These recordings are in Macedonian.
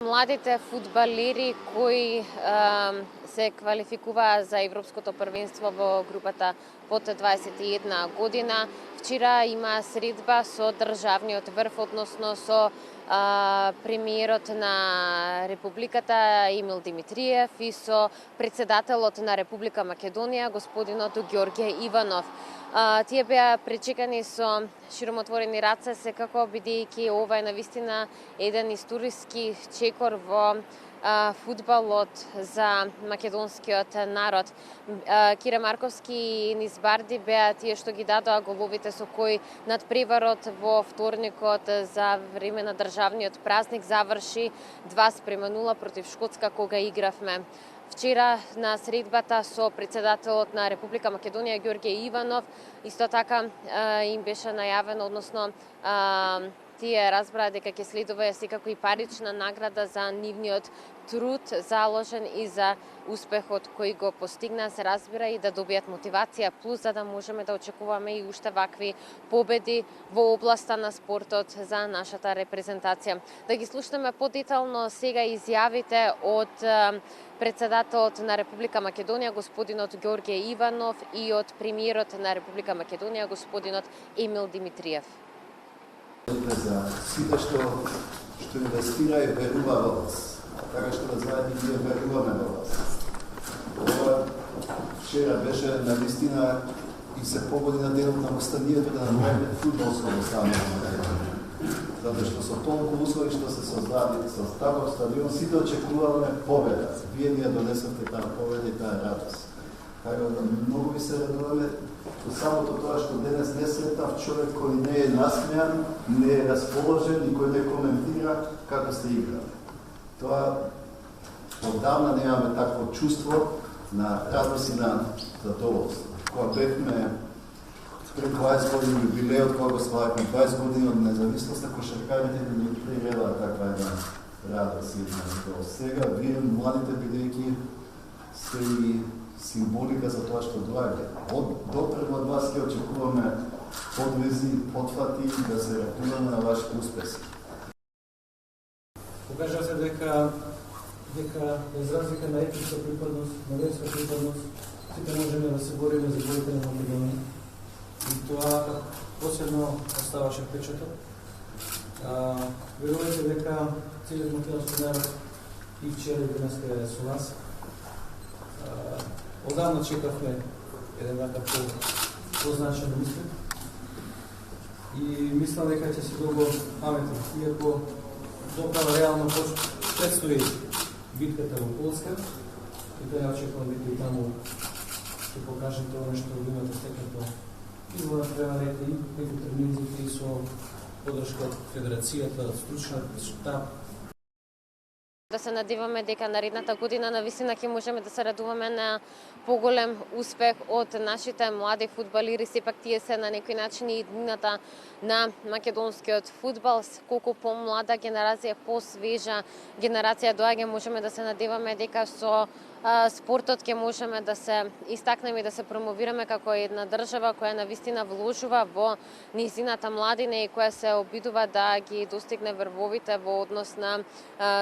Младите фудбалери кои се квалификуваа за Европското првенство во групата под 21 година, вчера имаа средба со државниот врв, односно со премиерот на Републиката Емил Димитриев и со председателот на Република Македонија, господинот Ѓорѓе Иванов. Тие беа пречекани со широмотворени раце, секако бидејќи ова е навистина еден историски чекор во фудбалот за македонскиот народ. Кире Марковски и Енис Барди беа тие што ги дадоа головите со кои надпреварот во вторникот за време на државниот празник заврши 2:0 против Шкотска кога игравме. Вчера на средбата со председателот на Република Македонија Ѓорѓе Иванов исто така им беше најавено, односно тие разбраа дека ќе следува секако и парична награда за нивниот труд заложен и за успехот кој го постигна, се разбира, и да добијат мотивација плюс за да можеме да очекуваме и уште вакви победи во областа на спортот за нашата репрезентација. Да ги слушнеме подетално сега изјавите од председателот на Република Македонија господинот Ѓорѓе Иванов и од премиерот на Република Македонија господинот Емил Димитриев. За сите што инвестира и верува во вас. Така што да знаете, ние веруваме во вас. Ова вчера беше навистина и се погоди на денот на востанието да направиме фудбалско востание. Затоа што со толку услови што се создаде со таков стадион, сите очекуваме победа. Вие ни ја донесовте таа победа и таа радост. Така да многу ви се радуваме со самото тоа што денес не сретав човек кој не е насмеан, не е расположен и кој не коментира како сте играли. Тоа оддавна немаме такво чувство на радост и на задоволство. Кога бевме пред 20 години юбилеот, кога го славахме 20 години од независност, кошаркарите не ни приредаа таква една радост и една задоволство. Сега вие младите бидејќи сте и символика за тоа што доаѓа. Допред од вас ќе очекуваме подвизи, потфати да се радуваме на вашите успеси. Покажа се дека без разлика на етничка припадност, на верска припадност, сите можеме да се бориме за борите на Македонија. И тоа посебно оставаше впечаток. Верувате дека целиот македонски народ и вчера и денеска е со нас. Одавна чекавме еден таков позначен успех и мислам дека ќе се долго памети. Иако доправа реално предстои битката во Полска и да ја очекувам дека и таму ќе покаже тоа нешто во имате стекнато и во надпреварите и преку тренинзите и со подршка од Федерацијата, стручниот штаб. Да се надеваме дека наредната година навистина ќе можеме да се радуваме на поголем успех од нашите млади фудбалери. Сепак тие се на некој начин и иднината на македонскиот фудбал. Колку помлада генерација, посвежа генерација доаѓа, можеме да се надеваме дека со спортот ќе можеме да се истакнеме и да се промовираме како една држава која навистина вложува во низината младина и која се обидува да ги достигне врвовите во однос на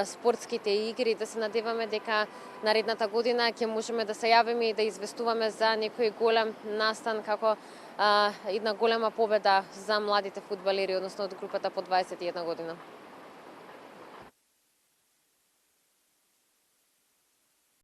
спортските игри. Да се надеваме дека наредната година ќе можеме да се јавиме и да известуваме за некој голем настан како една голема победа за младите фудбалери, односно од групата по 21 година.